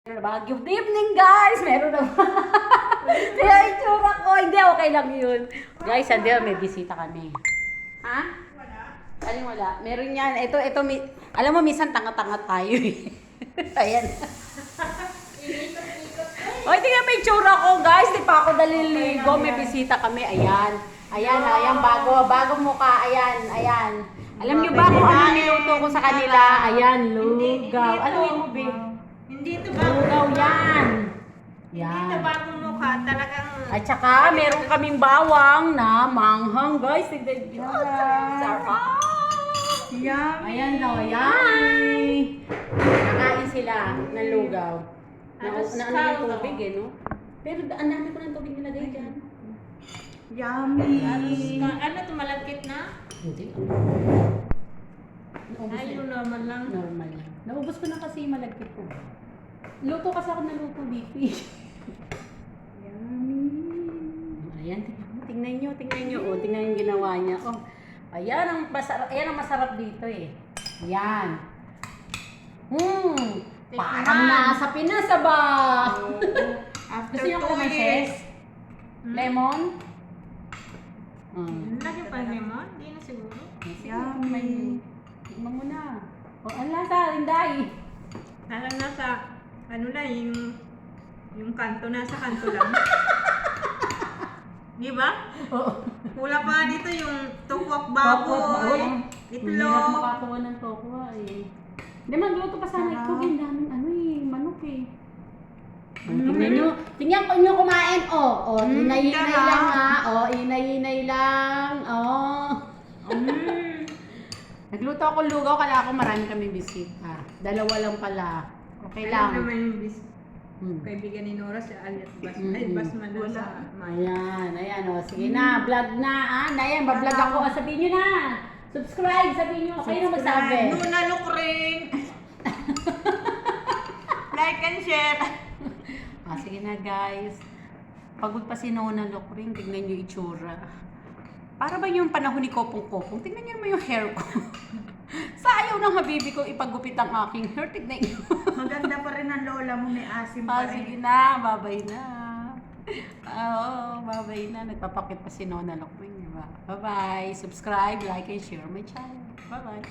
Good evening, guys! Meron na ba? Kaya itsura ko. Hindi, okay lang yun. Guys, hindi, may bisita kami. Ha? Wala. Aling wala. Meron yan. Ito, alam mo, minsan tanga-tanga tayo eh. Ayan. Oy, tingnan may itsura ko, guys. Di pa ako daliligo. May bisita kami. Ayan. Ayan, bagong mukha. Ayan. Alam niyo ba kung ano niluto ko sa kanila? Ayan, lugaw. Ano yun mo, babe? Hindi ito bagong Lugaw yan. Hindi ito bagong mukha. Talagang... At saka, meron kaming bawang na manghang, guys. Tignan nyo. Sarap! Yummy! Ayan daw, yan. Nakain sila ng lugaw. Na ano yung tubig eh, no? Pero ang dami ko ng tubig nilagay dyan. Yummy! Ano ito? Malagkit na? Hindi. Ayun, normal lang. Normal lang. Naubos ko na kasi yung malagkit ko. Luto kasi ako ng luto, BP. Yummy! Ayan, tingnan nyo. Oh, tingnan yung ginawa niya. Oh, ayan ang masarap dito eh. Ayan. Parang nasa Pinas ba? After Gusto nyo 2 kumain years. Lemon? Lagyan pa ng lemon? Hindi na siguro. Yummy. Tignan mo na. O, ang lasa, Inday. Alam na sa... Ano na, yung kanto, nasa kanto lang. Di ba? Oo. Wala pa dito yung tukwak Baboy. baboy, Hirap itlog. makakuha ng tokwa eh. Hindi, magluto pa sana ito. Ang daming manok eh. Tingnan nyo kumain. Inay-inay lang ha. Inay-inay lang. Nagluto ako lugaw, kala ako marami kami bisita. Dalawa lang pala. Okay lang. Alam naman yung kaibigan ni Nora si Aliat Bas. Ay, Basman na sa Maya. Ayan sige na, vlog na. Ayan, bablog ako. Sabihin nyo na. Subscribe, sabihin nyo. Kayo na magsabi. Nuna Lukring! Like and share! Sige na guys. Pagod pa si Nona Lokring, tingnan nyo itsura. Para ba yung panahon ni Kopong-Kopong? Tingnan nyo naman yung hair ko. Sa ayaw ng habibi ko ipagupit ang aking hair. Tingnan nyo. Maganda pa rin ang lola mo, may asim pa Sige rin. na, babay na. Babay na. Nagpapakit pa si Nona Lokring, diba? Bye-bye. Subscribe, like, and share my channel. Bye-bye.